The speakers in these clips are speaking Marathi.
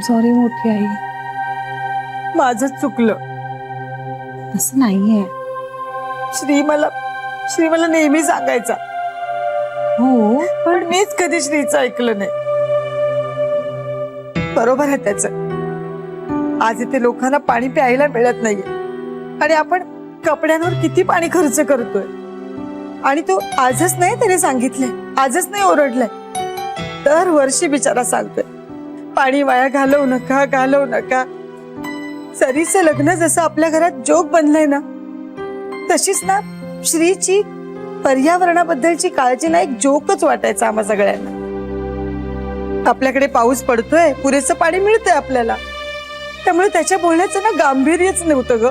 सॉरी मोठी आई. माझं चुकलं. असं नाहीये. श्री मला नेहमी सांगायचा, हो पण मीच कधी श्रीचं ऐकलं नाही. बरोबर आहे त्याचं. आज इथे लोकांना पाणी प्यायला मिळत नाहीये आणि आपण कपड्यांवर किती पाणी खर्च करतोय. आणि तो आजच नाही त्याने सांगितलंय, आजच नाही ओरडलाय, दरवर्षी बिचारा सांगतोय पाणी वाया घालवू नका, घालवू नका. सरीचं लग्न जसं आपल्या घरात जोक बनलंय ना, तशीच ना श्रीची पर्यावरणाबद्दलची काळजी ना एक जोकच वाटायचा आम्हा सगळ्यांना. आपल्याकडे पाऊस पडतोय, पुरेसं पाणी मिळतंय आपल्याला, त्यामुळे त्याच्या बोलण्याचं ना गांभीर्यच नव्हतं ग.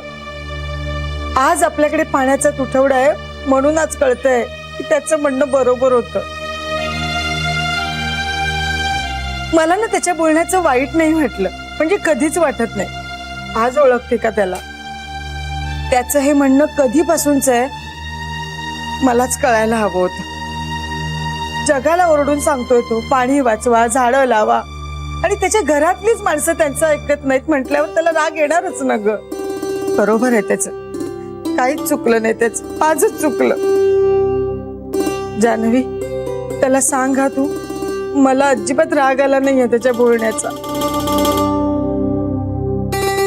आज आपल्याकडे पाण्याचा तुटवडा आहे म्हणून आज कळतंय की त्याचं म्हणणं बरोबर होतं. मला ना त्याच्या बोलण्याचं वाईट नाही वाटलं, म्हणजे कधीच वाटत नाही. आज ओळखते का त्याला. त्याचं हे म्हणणं कधीपासूनच आहे मलाच कळायला हवं होतं. जगाला ओरडून सांगतोय तो पाणी वाचवा, झाडं लावा, आणि त्याच्या घरातलीच माणसं त्यांचं ऐकत नाहीत म्हटल्यावर त्याला राग येणारच ना ग. बरोबर आहे त्याचं, काहीच चुकलं नाही त्याचं, आजच चुकलं. जान्हवी, त्याला सांगा तू, मला अजिबात राग आला नाहीये त्याच्या बोलण्याचा.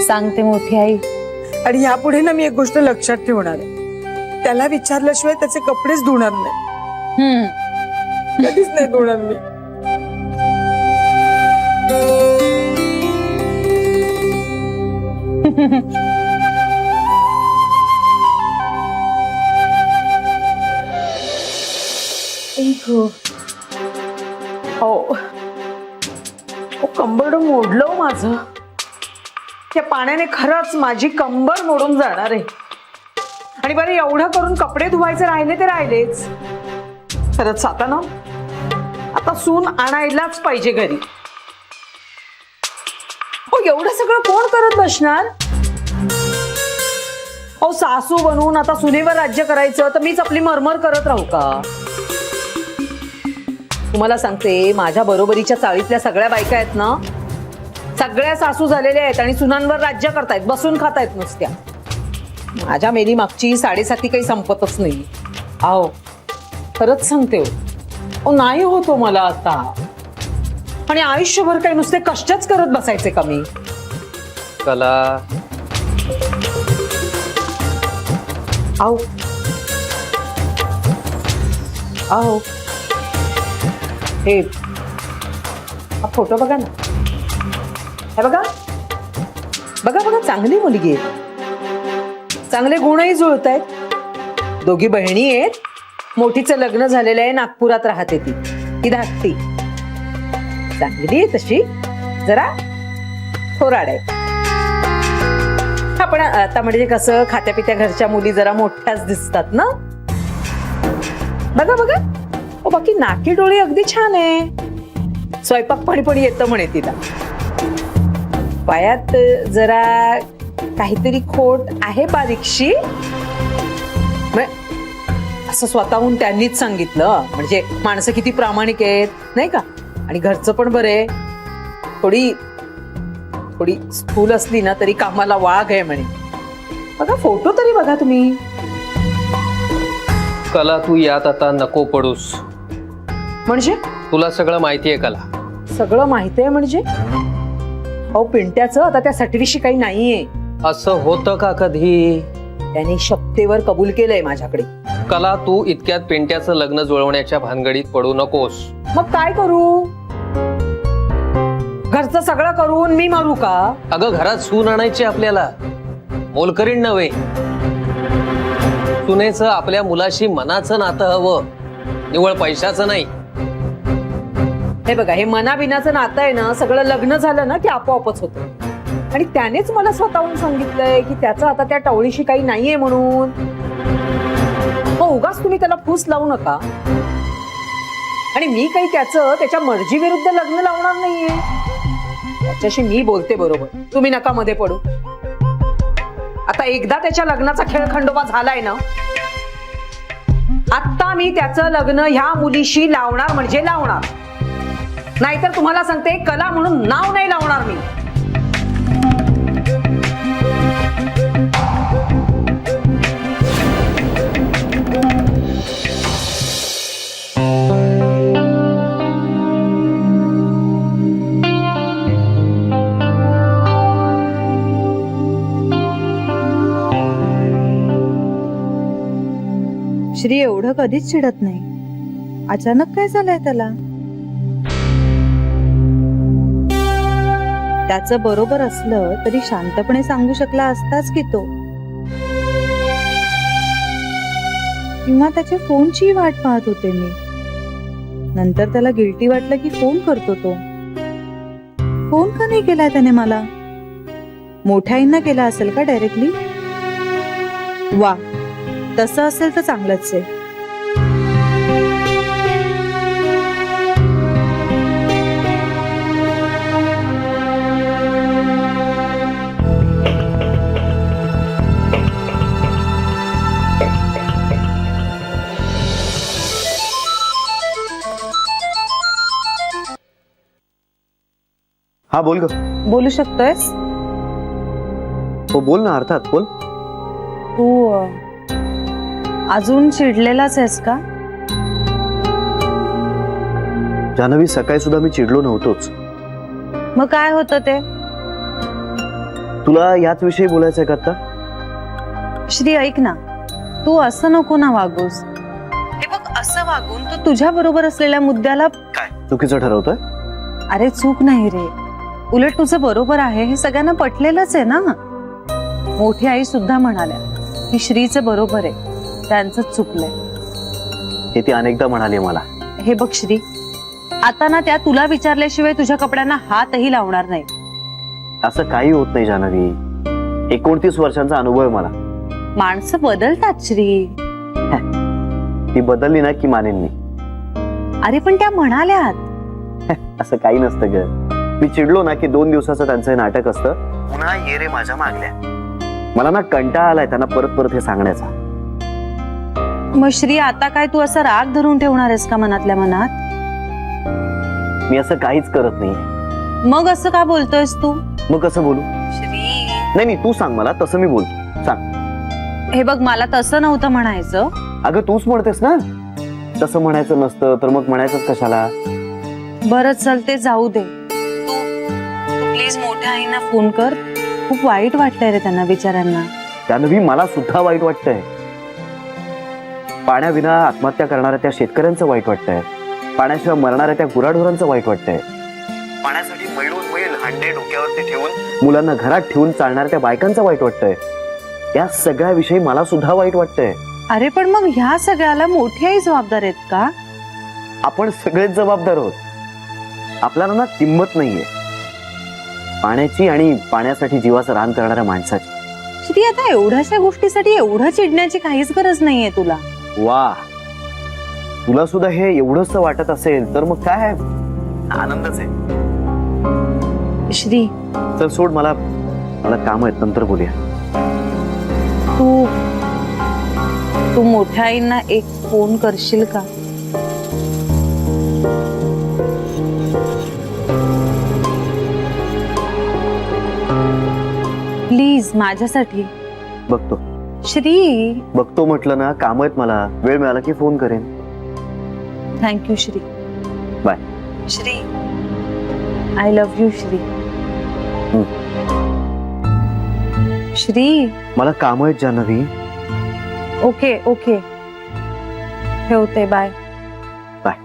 सांगते मोठी आई. आणि यापुढे ना मी एक गोष्ट लक्षात ठेवणार आहे, त्याला विचारल्याशिवाय त्याचे कपडेच धुणार नाही. कधीच नाही धुणार मी. हो, कंबर मोडलं माझं. त्या पाण्याने खरंच माझी कंबर मोडून जाणार आहे. आणि बरं, एवढं करून कपडे धुवायचे राहिले ते राहिलेच. खरंच आता सून आणायलाच पाहिजे घरी. एवढं सगळं कोण करत बसणार? सासू बनवून आता सुनेवर राज्य करायचं तर मीच आपली मरमर करत राहू का? तुम्हाला सांगते, माझ्या बरोबरीच्या चाळीतल्या सगळ्या बायका आहेत ना, सगळ्या सासू झालेल्या आहेत आणि सुनांवर राज्य करतायत, बसून खातायत नुसत्या. माझ्या मेली मागची 7.5 काही संपतच नाही. अहो खरंच सांगते हो, नाही होतो मला आता. आणि आयुष्यभर काही नुसते कष्टच करत बसायचे का मी? कला, आओ आओ, हे फोटो बघा ना. हे बघा बघा बघा, चांगली मुलगी आहे, चांगले गुणही जुळत आहेत. दोघी बहिणी आहेत. मोठीचं लग्न झालेलं आहे, नागपुरात राहते ती धाकटी. चांगली आहे तशी, जरा थोराड आहे. आपण आता म्हणजे कसं खात्यापित्या घरच्या मुली जरा मोठ्याच दिसतात ना. बघा बघा, बाकी नाकी डोळे अगदी छान आहे. स्वयंपाक पाणी पण येतं म्हणे तिला. पायात जरा काहीतरी खोट आहे बारीकशी, असं स्वतःहून त्यांनीच सांगितलं. म्हणजे माणसं किती प्रामाणिक आहेत नाही का. आणि घरचं पण बरे. थोडी स्थूल असली ना तरी कामाला वाघ आहे म्हणे. बघा फोटो तरी बघा तुम्ही. कला, तू यात आता नको पडूस. म्हणजे तुला सगळं माहिती आहे कला. सगळं माहिती आहे म्हणजे? अहो पिंट्याचं आता त्या सटवीशी काही नाहीये. असं होतं का कधी? त्याने शपथेवर कबूल केलंय माझ्याकडे. कला, तू इतक्यात पिंट्याचं लग्न जुळवण्याच्या भानगडीत पडू नकोस. मग काय करू? घरचं सगळं करून मी मारू का? अगं, घरात सून आणायची आपल्याला, मोलकरीण नव्हे. सुनेचं आपल्या मुलाशी मनाचं नातं हवं, निवळ पैशाचं नाही. हे बघा, हे मनाबिनाचं नातं आहे ना, सगळं लग्न झालं ना की आपोआपच होतं. आणि त्यानेच मला स्वतःहून सांगितलंय की त्याचं आता त्या टवळीशी काही नाहीये म्हणून. मग उगाच तुम्ही त्याला फूस लावू नका. आणि मी काही त्याच्या मर्जी विरुद्ध लग्न लावणार नाहीये. त्याच्याशी मी बोलते बरोबर, तुम्ही नका मध्ये पडू. आता एकदा त्याच्या लग्नाचा खेळ खंडोबा झालाय ना, आता मी त्याचं लग्न ह्या मुलीशी लावणार म्हणजे लावणार. नाहीतर तुम्हाला सांगते कला म्हणून नाव नाही लावणार मी. श्री एवढं कधीच चिडत नाही. अचानक काय झालंय त्याला? त्याचं बरोबर असलं तरी शांतपणे सांगू शकला असताच की तो. किंवा त्याच्या फोनची वाट पाहत होते मी. नंतर त्याला गिल्टी वाटलं की फोन करतो तो. फोन का नाही केलाय त्याने मला? मोठ्या आईंना केला असेल का डायरेक्टली? वा, तसं असेल तर चांगलंच आहे. हा बोल ग. बोलू शकतोयस हो बोल ना, अर्थात बोल. तू अजून चिडलेलाच आहेस का? जान्हवी, सकाळी सुद्धा मी चिडलो नव्हतोच. मग काय होतं ते? तुला याच विषयी बोलायचंय का आता? श्री ऐक ना, तू असं नको ना वागूस. हे बघ, असं वागून तू तुझ्या बरोबर असलेल्या मुद्द्याला काय चुकीचं ठरवतोय? अरे चूक नाही रे, उलट तुझं बरोबर आहे हे सगळ्यांना पटलेलंच आहे ना. मोठी आई सुद्धा म्हणाल्या की श्रीचं बरोबर आहे, त्यांचं चुकलंय. हे ती अनेकदा म्हणाली मला. हे बघ श्री, आता ना त्या तुला विचारल्याशिवाय तुझ्या कपड्यांना हातही लावणार नाही. असं काही होत नाही जान्हवी. 29 वर्षांचा अनुभव आहे मला. माणसं बदलतात श्री. ती बदलली ना की मानेन मी. अरे पण त्या म्हणाल्यात. असं काही नसतं ग. मी चिडलो ना की 2 दिवसाचं त्यांचं हे नाटक असतं. पुन्हा ये रे माझ्या मागल्या. मला ना कंटाळा आलाय त्यांना परत परत हे सांगण्याचा. मग श्री, आता काय तू असं राग धरून ठेवणार आहेस का मनातल्या मनात? मी असं काहीच करत नाही. मग असं का बोलतोयस तू? मग कसं बोलू? श्री, नाही तू सांग मला, तसं मी बोलतो. सांग. हे बघ, मला तसं नव्हतं म्हणायचं. अगं तूच म्हणतेस ना तसं म्हणायचं नसतं तर मग म्हणायचंच कशाला? बरं चल, ते जाऊ दे. तू प्लीज मोठ्या आईना फोन कर. खूप वाईट वाटतंय रे त्यांना बिचाऱ्यांना. जान्हवी, मला सुद्धा वाईट वाटतंय. पाण्याविना आत्महत्या करणाऱ्या त्या शेतकऱ्यांचं वाईट वाटतंय. पाण्याशिवाय मरणाऱ्या त्या गुराढोरांचं वाईट वाटतंय. पाण्यासाठी मैलून मैल हांडे डोक्यावरती ठेवून मुलांना घरात ठेवून चालणाऱ्या त्या बायकांचं वाईट वाटतंय. या सगळ्याविषयी मला सुद्धा वाईट वाटतंय. अरे पण मग ह्या सगळ्याला मोठी आई जबाबदार आहेत का? आपण सगळेच जबाबदार आहोत. आपल्याला ना किंमत नाहीये पाण्याची आणि पाण्यासाठी जीवाचं रान करणाऱ्या माणसाची. श्री, आता एवढ्याशा गोष्टीसाठी एवढं चिडण्याची काहीच गरज नाहीये तुला. वा, तुला सुद्धा हे एवढंच वाटत असेल तर मग काय आनंदच आहे. श्री, चल सोड, मला काम आहेत, नंतर बोलूया. तू मोठ्या आईंना एक फोन करशील का? प्लीज, माझ्यासाठी. बघतो श्री. बघतो म्हटलं ना, काम आहेत मला. वेळ मिळाला की फोन करेन. Thank you Shree. Bye. Shree, I love you Shree. Shree, मला काम आहेत जान्हवी. ओके ओके, ठेवते. Bye bye.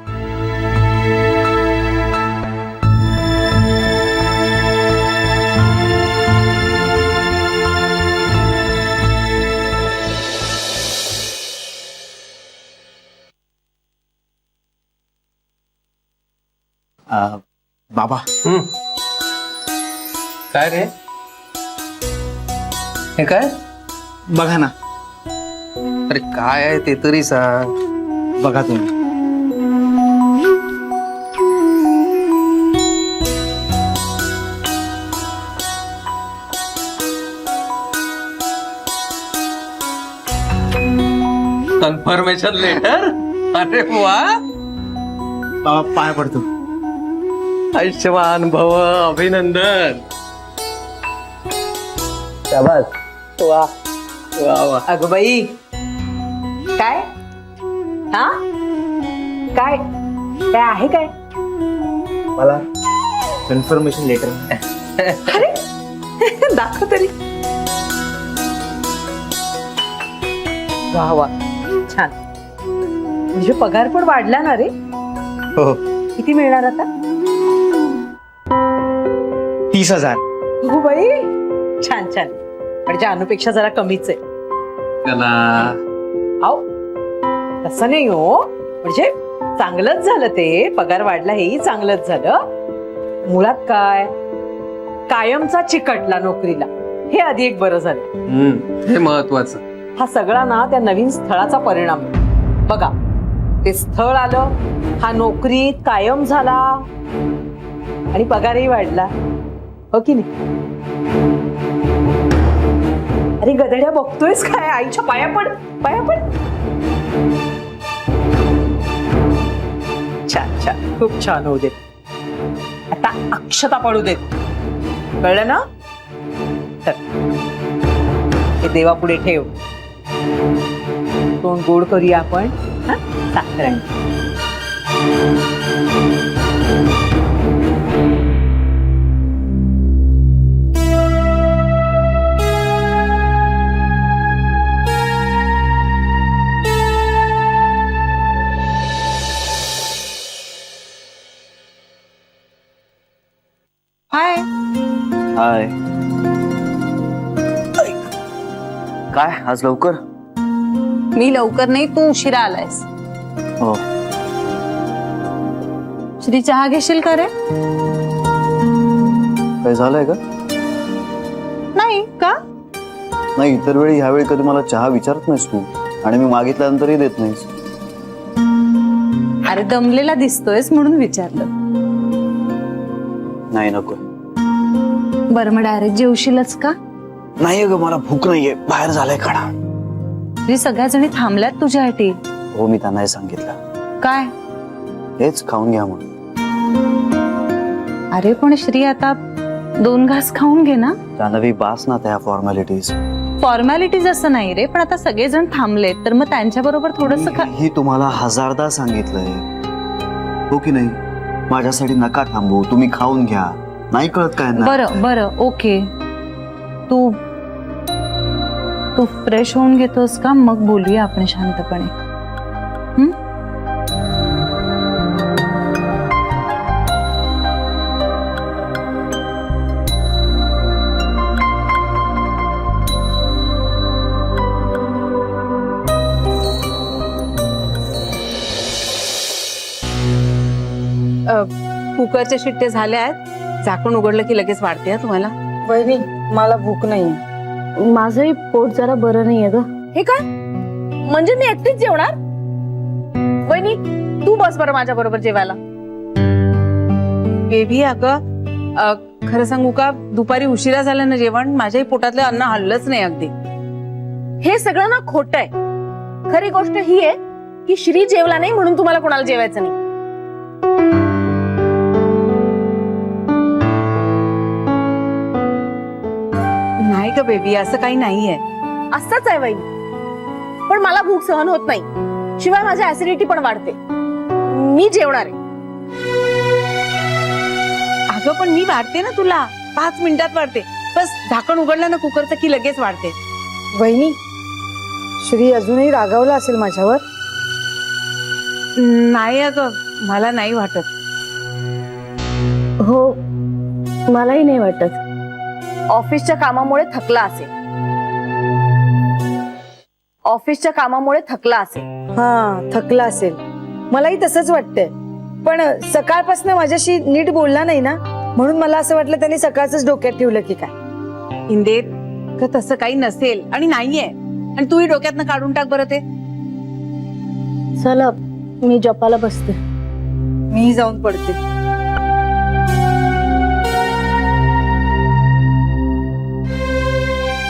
बाबा, काय रे? हे काय? बघा ना. अरे काय आहे ते तरी सांग. बघा तुम्ही. Confirmation letter. अरे वा. बाबा पाय पडतो. आयुष्यमान भव, अभिनंदन. शाबास. वा वा वा. अगं बाई, काय हा काय काय आहे काय? मला कन्फर्मेशन लेटर. अरे दाखव तरी. वा वा, छान. म्हणजे पगार पण वाढला ना रे? हो. किती मिळणार आता? 30,000. हो बाई, छान छान. म्हणजे अनुपेक्षा जरा कमीच आहे. त्याला आव, तसं नाही हो. म्हणजे चांगलंच झालं ते. पगार वाढला हेही चांगलंच झालं. मुळात काय, कायमचा चिकटला नोकरीला, हे आधी एक बरं झालं. हे महत्वाचं. हा सगळा ना त्या नवीन स्थळाचा परिणाम आहे. बघा, ते स्थळ आलं, हा नोकरीत कायम झाला आणि पगारही वाढला. हो की नाही? अरे गधड्या, बघतोयस काय? आईच्या पाया पड, पाया पड. छान छान, खूप छान होऊ देत. आता अक्षता पडू देत. कळलं ना? तर हे देवापुढे ठेव. तोंड गोड करूया आपण. हा, साखर आण. हाय. हाय. काय आज लवकर? मी लवकर नाही, तू उशिरा आलायस. हो. श्री, चहा घेशील का रे? काय झालंय का? नाही का? नाही, इतर वेळी ह्यावेळी कधी मला चहा विचारत नाहीस तू, आणि मी मागितल्यानंतरही देत नाहीस. अरे दमलेला दिसतोयस म्हणून विचारलं. नाही, नको. बरं, मग डायरेक्ट जेवशीलच का? नाही ग, मला भूक नाहीये. बाहेर झालाय काढा. श्री, सगळ्या जणी थांबल्यात तुझ्यासाठी. हो, मी त्यांनाही सांगितलं. काय? हेच खाऊन घ्या म्हणून. अरे पण श्री, आता 2 घास खाऊन घे ना. जान्हवी, बास ना त्या फॉर्मॅलिटीज. फॉर्मॅलिटीज असं नाही रे, पण आता सगळेजण थांबलेत तर मग त्यांच्या बरोबर थोडस ही तुम्हाला 1000दा सांगितलंय, हो की नाही? माझ्यासाठी नका थांबू, तुम्ही खाऊन घ्या. नाही कळत काय ना? बरं बरं, ओके. तू फ्रेश होऊन घेतोस का? मग बोलूया आपण शांतपणे. कुकरच्या शिट्टे झाल्या आहेत. झाकण उघडलं की लगेच वाढते हा तुम्हाला. वहिनी, मला भूक नाहीये. माझंही पोट जरा बरं नाहीये ग. हे काय म्हणजे मी एकटीच जेवणार? वहिनी, तू बस बरं माझ्या बरोबर जेवायला. बेबी, अगं खरं सांगू का, दुपारी उशिरा झालं ना जेवण, माझ्याही पोटातलं अन्न हल्लंच नाही अगदी. हे सगळं ना खोटं आहे. खरी गोष्ट ही आहे की श्री जेवला नाही म्हणून तुम्हाला कोणाला जेवायचं नाही. नाही ग बेबी, असं काही नाहीये. असंच आहे वहिनी, पण मला भूक सहन होत नाही. शिवाय माझी ऍसिडिटी पण वाढते. मी जेवणार आहे. अगं पण मी वाढते ना तुला, 5 मिनिटात वाढते. बस झाकण उघडलं ना कुकरचं की लगेच वाढते. वहिनी, श्री अजूनही रागावला असेल माझ्यावर. नाही अगं, मला नाही वाटत. हो, मलाही नाही वाटत. ऑफिसच्या कामामुळे थकला असेल. ऑफिसच्या कामामुळे थकला असेल. हा, थकला असेल. मलाही तसंच वाटतंय. पण सकाळपासून माझ्याशी नीट बोलला नाही ना, म्हणून मला असं वाटलं त्यांनी सकाळच डोक्यात ठेवलं की काय. इंदेत का तसं काही नसेल आणि नाहीये. आणि तूही डोक्यातनं काढून टाक बरं ते. चला, मी जपाला बसते. मी जाऊन पडते.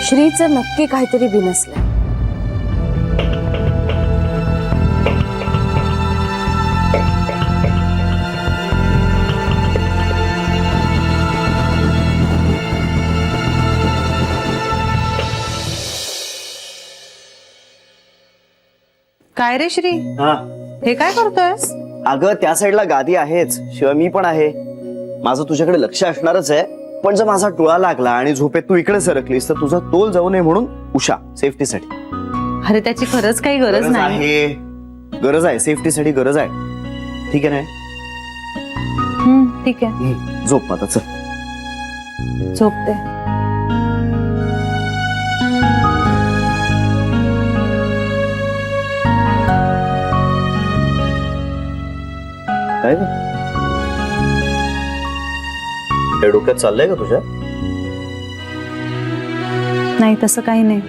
श्रीचं नक्की काहीतरी बिनसलंय. काय रे श्री, हा हे काय करतोयस? अगं त्या साईडला गादी आहेच, शिवाय मी पण आहे. माझं तुझ्याकडे लक्ष असणारच आहे, पण जर माझा डोळा लागला आणि झोपेत तू इकडे सरकलीस तर तुझा तोल जाऊ नये म्हणून उषा सेफ्टीसाठी. अरे त्याची खरंच काही गरज नाही. गरज आहे, सेफ्टीसाठी गरज आहे. ठीक आहे ना? ठीक आहे, झोप आता, चल. झोपते. काय ग? काय डोक्यात चाललंय का तुझ्या? नाही तसं काही नाही.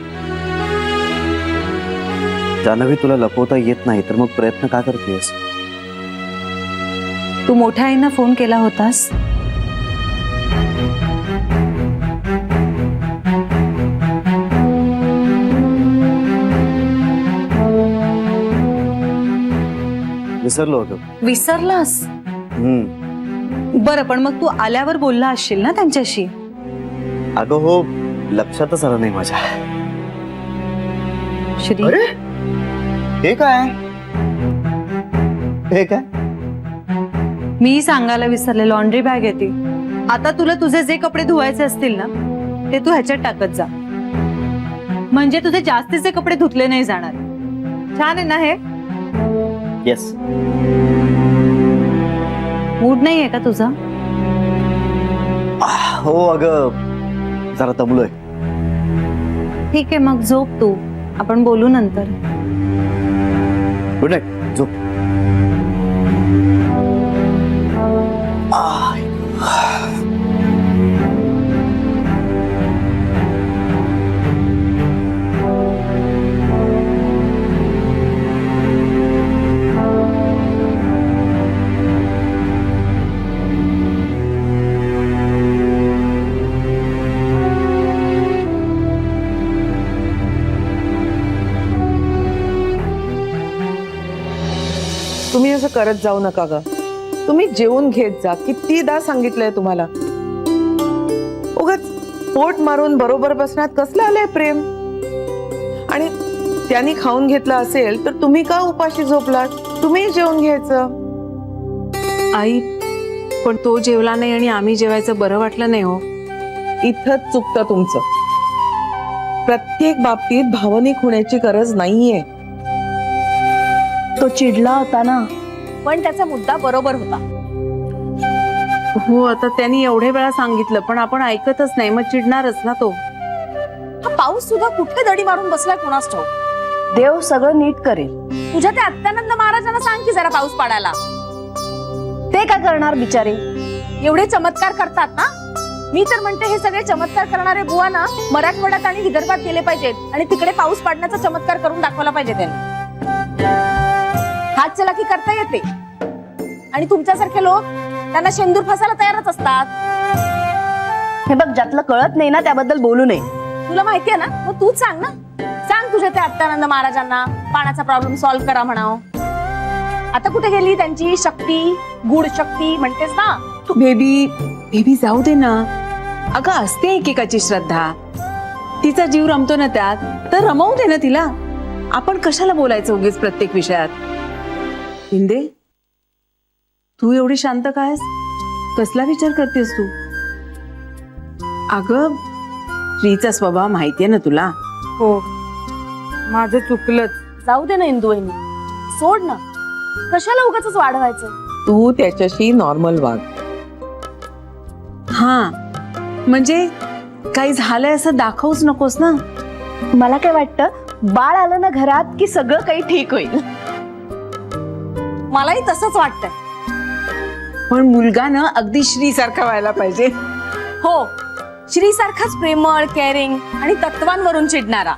जान्हवी, तुला लपवता येत नाही तर मग प्रयत्न का करतेस? तू मोठ्या आईंना फोन केला होतास? विसरलो होतो. विसरलास? बरं, पण मग तू आल्यावर बोलला असशील ना त्यांच्याशी? अगं हो, लक्षातच आलं नाही माझ्या. श्री, अरे हे काय? हे काय? मी सांगायला विसरले, लॉन्ड्री बॅग येते. आता तुला तुझे जे कपडे धुवायचे असतील ना ते तू ह्याच्यात टाकत जा, म्हणजे तुझे जास्तीचे कपडे धुतले नाही जाणार. छान आहे ना हे? येस. मूड नाही आहे का तुझा? हो अगं, जरा दमलोय. ठीक आहे, मग झोप तू, आपण बोलू नंतर. गुड नाईट, झोप. तुम्ही असं करत जाऊ नका ग. तुम्ही जेवून घेत जा. कितीदा सांगितलंय तुम्हाला. उगाच पोट मारून बरोबर बसण्यात कसलं आलंय प्रेम. आणि त्यांनी खाऊन घेतलं असेल तर तुम्ही का उपाशी झोपलात? तुम्ही जेवून घ्यायचं. आई, पण तो जेवला नाही आणि आम्ही जेवायचं बरं वाटलं नाही हो. इथंच चुकतं तुमचं. प्रत्येक बाबतीत भावनिक होण्याची गरज नाहीये. तो चिडला होता ना, पण त्याचा मुद्दा बरोबर होता. हो, आता त्यांनी एवढे वेळा सांगितलं पण आपण ऐकतच नाही, मग चिडणारच ना तो. हा पाऊस सुद्धा कुठे दडी मारून बसलाय कोणास ठाऊक. देव सगळं नीट करेल. तुझ्या त्या अत्यानंद महाराजांना सांग की जरा पाऊस पाडायला. ते काय करणार बिचारे, एवढे चमत्कार करतात ना. मी तर म्हणते हे सगळे चमत्कार करणारे बुवा ना मराठवाड्यात आणि विदर्भात गेले पाहिजेत आणि तिकडे पाऊस पाडण्याचा चमत्कार करून दाखवला पाहिजे त्यांनी. हात चलाकी करता येते आणि तुमच्यासारखे लोक त्यांना शेंदूर फसायला तयारच असतात. हे बघ, ज्यातलं कळत नाही ना त्याबद्दल बोलू नये. तुला माहितीये ना, मग तूच सांग ना. सांग तुझ्या त्या अत्यानंद महाराजांना पाण्याचा प्रॉब्लेम सॉल्व्ह करा म्हणाव. आता कुठे गेली त्यांची शक्ती, गुड शक्ती म्हणतेस ना तू. बेबी जाऊ दे ना. अगं असते एकेकाची श्रद्धा. तिचा जीव रमतो ना त्यात, तर रमवू दे ना तिला. आपण कशाला बोलायचं उगीच प्रत्येक विषयात. हिंदे, तू एवढी शांत कायस? कसला विचार करतेस तू? अगं श्रीचा स्वभाव माहितीये ना तुला. हो, माझं चुकलंच. जाऊ दे ना इंदू वहिनी, सोड ना. कशाला उगाच वाढवायचं. तू त्याच्याशी नॉर्मल वाग. हा, म्हणजे काही झालंय असं दाखवूच नकोस ना. मला काय वाटतं, बाळ आलं ना घरात की सगळं काही ठीक होईल. मलाही तसंच वाटतंय. पण मुलगा ना अगदी श्री सारखा व्हायला पाहिजे. हो, श्री सारखाच प्रेमळ, केअरिंग आणि तत्वांवरून चिडणारा.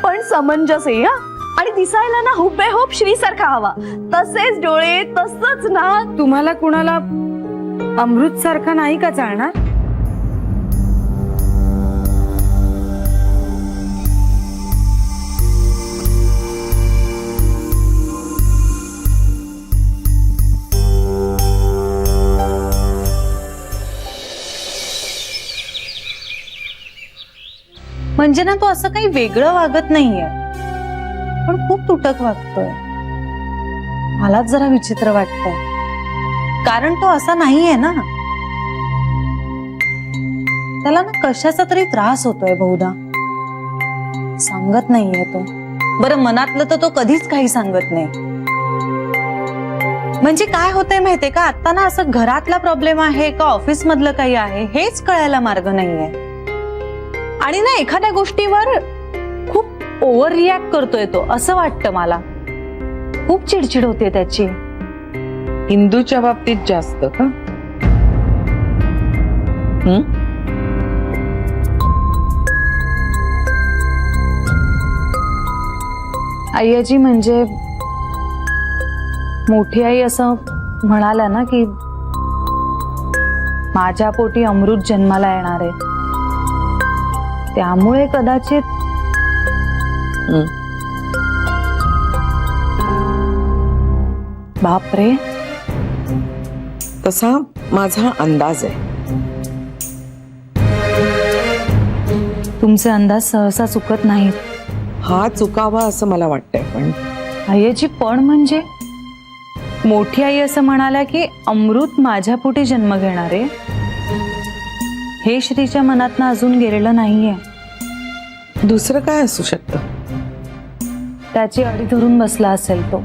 पण समंजस आहे हा. आणि दिसायला ना हुबेहूब श्री सारखा हवा. तसेच डोळे, तसंच ना. तुम्हाला कुणाला अमृत सारखा नाही का चालणार? म्हणजे ना तू असं काही वेगळं वागत नाहीये. पण खूप तुटक वागतोय. मलाच जरा विचित्र वाटतंय, कारण तो असा नाहीये ना. त्याला ना कशाचा तरी त्रास होतोय बहुधा. सांगत नाहीये तो. बरं, मनातलं तर तो कधीच काही सांगत नाही. म्हणजे काय होतंय माहितीये का, आता ना असं घरातला प्रॉब्लेम आहे का ऑफिस मधलं काही आहे हेच कळायला मार्ग नाहीये. आणि ना एखाद्या गोष्टीवर खूप ओव्हर रिॲक्ट करतोय तो, असं वाटतं मला. खूप चिडचिड होते त्याची. हिंदूच्या बाबतीत जास्त का? आय्याजी म्हणजे मोठी आई असं म्हणाल्या ना की माझ्या पोटी अमृत जन्माला येणार आहे, त्यामुळे कदाचित बापरे, तसा माझा अंदाज आहे. तुमचे अंदाज सहसा चुकत नाहीत. हा चुकावा असं मला वाटतंय. पण आईची पण म्हणजे मोठी आई असं म्हणाल्या की अमृत माझ्या पोटी जन्म घेणारे, हे श्रीच्या मनातनं अजून गेलेलं नाहीये. दुसरं काय असू शकतं? त्याची अडी धरून बसला असेल तो.